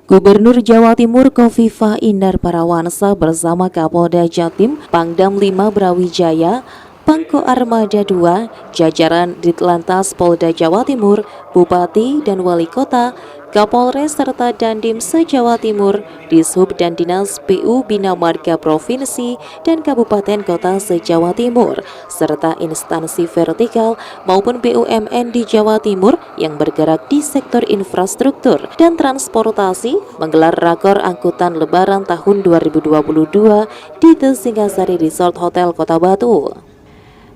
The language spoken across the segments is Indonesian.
Gubernur Jawa Timur Khofifah Indar Parawansa bersama Kapolda Jatim, Pangdam 5 Brawijaya, Pangko Armada 2, jajaran Ditlantas Polda Jawa Timur, Bupati dan Wali Kota, Kapolres serta Dandim se-Jawa Timur, Dishub dan Dinas PU Bina Marga Provinsi dan Kabupaten Kota se-Jawa Timur, serta instansi vertikal maupun BUMN di Jawa Timur yang bergerak di sektor infrastruktur dan transportasi menggelar rakor angkutan Lebaran tahun 2022 di The Singasari Resort Hotel Kota Batu.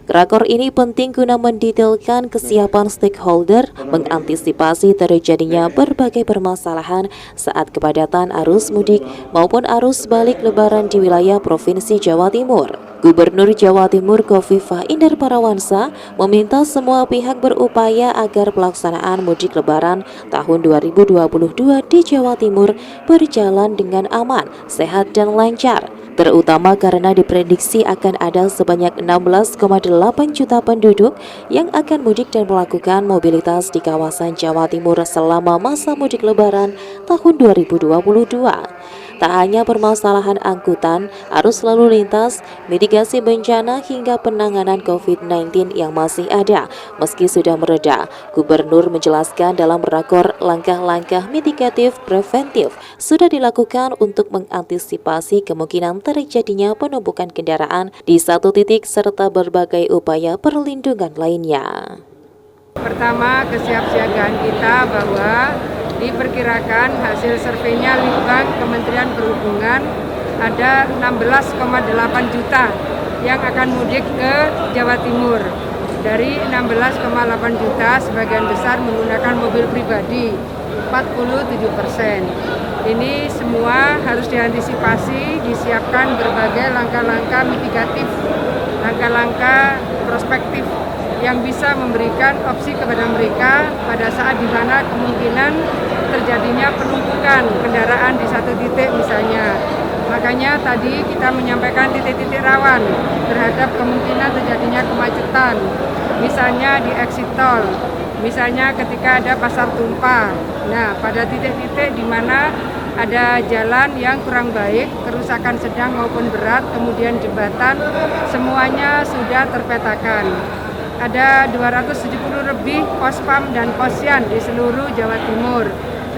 Rakor ini penting guna mendetailkan kesiapan stakeholder mengantisipasi terjadinya berbagai permasalahan saat kepadatan arus mudik maupun arus balik Lebaran di wilayah Provinsi Jawa Timur. Gubernur Jawa Timur Khofifah Indar Parawansa meminta semua pihak berupaya agar pelaksanaan mudik Lebaran tahun 2022 di Jawa Timur berjalan dengan aman, sehat dan lancar, terutama karena diprediksi akan ada sebanyak 16,8 juta penduduk yang akan mudik dan melakukan mobilitas di kawasan Jawa Timur selama masa mudik Lebaran tahun 2022. Tak hanya permasalahan angkutan, arus lalu lintas, mitigasi bencana hingga penanganan COVID-19 yang masih ada. Meski sudah mereda, Gubernur menjelaskan dalam rakor langkah-langkah mitigatif preventif sudah dilakukan untuk mengantisipasi kemungkinan terjadinya penumpukan kendaraan di satu titik serta berbagai upaya perlindungan lainnya. Pertama, kesiapsiagaan kita bahwa diperkirakan hasil surveinya Litbang Kementerian Perhubungan ada 16,8 juta yang akan mudik ke Jawa Timur. Dari 16,8 juta, sebagian besar menggunakan mobil pribadi, 47%. Ini semua harus diantisipasi, disiapkan berbagai langkah-langkah mitigatif, langkah-langkah prospektif yang bisa memberikan opsi kepada mereka pada saat di mana kemungkinan terjadinya penumpukan kendaraan di satu titik misalnya. Makanya tadi kita menyampaikan titik-titik rawan terhadap kemungkinan terjadinya kemacetan, misalnya di exit tol, misalnya ketika ada pasar tumpah. Nah, pada titik-titik di mana ada jalan yang kurang baik, kerusakan sedang maupun berat, kemudian jembatan, semuanya sudah terpetakan. Ada 270 lebih pospam dan posyan di seluruh Jawa Timur.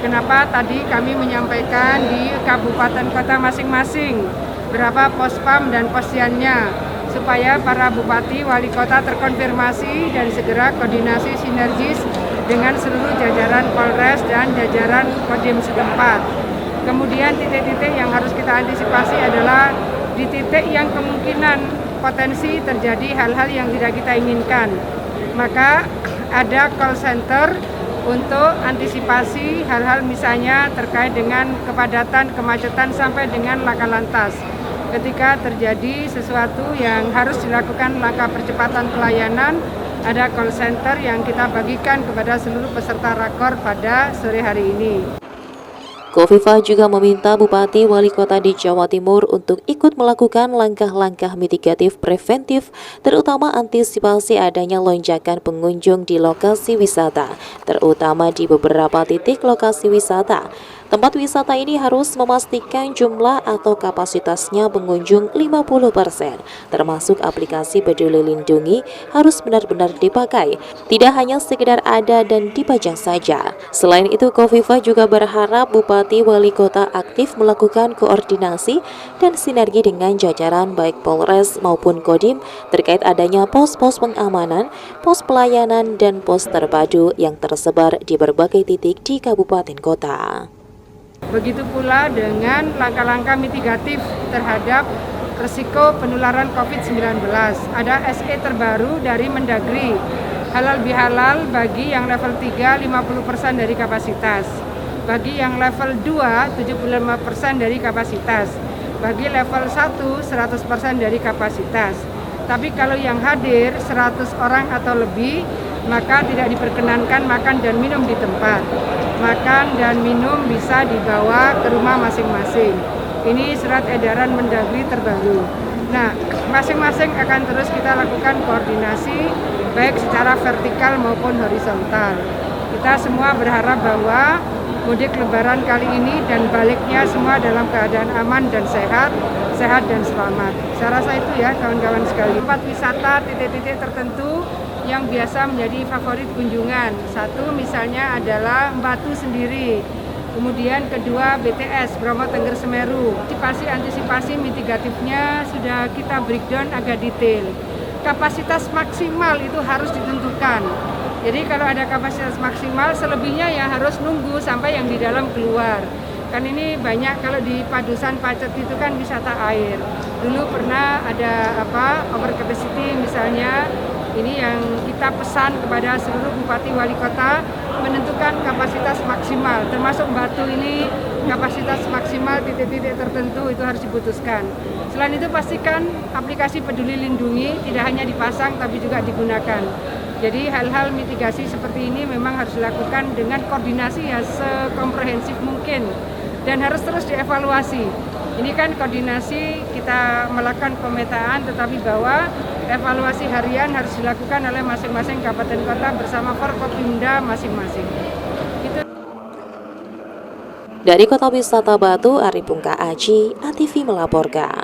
Kenapa tadi kami menyampaikan di kabupaten kota masing-masing berapa pospam dan posyannya, supaya para bupati, wali kota terkonfirmasi dan segera koordinasi sinergis dengan seluruh jajaran Polres dan jajaran Kodim setempat. Kemudian titik-titik yang harus kita antisipasi adalah di titik yang kemungkinan potensi terjadi hal-hal yang tidak kita inginkan. Maka ada call center untuk antisipasi hal-hal misalnya terkait dengan kepadatan, kemacetan sampai dengan laka lantas. Ketika terjadi sesuatu yang harus dilakukan langkah percepatan pelayanan, ada call center yang kita bagikan kepada seluruh peserta rakor pada sore hari ini. Khofifah juga meminta Bupati Wali Kota di Jawa Timur untuk ikut melakukan langkah-langkah mitigatif preventif, terutama antisipasi adanya lonjakan pengunjung di lokasi wisata, terutama di beberapa titik lokasi wisata. Tempat wisata ini harus memastikan jumlah atau kapasitasnya pengunjung 50%, termasuk aplikasi Peduli Lindungi harus benar-benar dipakai, tidak hanya sekedar ada dan dipajang saja. Selain itu, Khofifah juga berharap Bupati Wali Kota aktif melakukan koordinasi dan sinergi dengan jajaran baik Polres maupun Kodim terkait adanya pos-pos pengamanan, pos pelayanan, dan pos terpadu yang tersebar di berbagai titik di kabupaten kota. Begitu pula dengan langkah-langkah mitigatif terhadap risiko penularan COVID-19. Ada SE terbaru dari Mendagri, halal bihalal bagi yang level 3 50% dari kapasitas. Bagi yang level 2 75% dari kapasitas. Bagi level 1 100% dari kapasitas. Tapi kalau yang hadir 100 orang atau lebih, maka tidak diperkenankan makan dan minum di tempat. Makan dan minum bisa dibawa ke rumah masing-masing. Ini surat edaran Mendagri terbaru. Nah, masing-masing akan terus kita lakukan koordinasi baik secara vertikal maupun horizontal. Kita semua berharap bahwa mudik lebaran kali ini dan baliknya semua dalam keadaan aman dan sehat dan selamat. Saya rasa itu ya kawan-kawan sekalian. Tempat wisata titik-titik tertentu yang biasa menjadi favorit kunjungan. Satu misalnya adalah Batu sendiri. Kemudian kedua BTS, Bromo Tengger Semeru. Antisipasi mitigatifnya sudah kita breakdown agak detail. Kapasitas maksimal itu harus ditentukan. Jadi kalau ada kapasitas maksimal, selebihnya ya harus nunggu sampai yang di dalam keluar. Kan ini banyak kalau di Padusan Pacet itu kan wisata air. Dulu pernah ada over capacity misalnya. Ini yang kita pesan kepada seluruh bupati wali kota menentukan kapasitas maksimal, termasuk Batu ini kapasitas maksimal titik-titik tertentu itu harus diputuskan. Selain itu pastikan aplikasi Peduli Lindungi tidak hanya dipasang tapi juga digunakan. Jadi hal-hal mitigasi seperti ini memang harus dilakukan dengan koordinasi yang sekomprehensif mungkin dan harus terus dievaluasi. Ini kan koordinasi kita melakukan pemetaan tetapi bahwa evaluasi harian harus dilakukan oleh masing-masing kabupaten kota bersama Forkopimda masing-masing. Dari Kota Wisata Batu, Arifungka Aji, ATV melaporkan.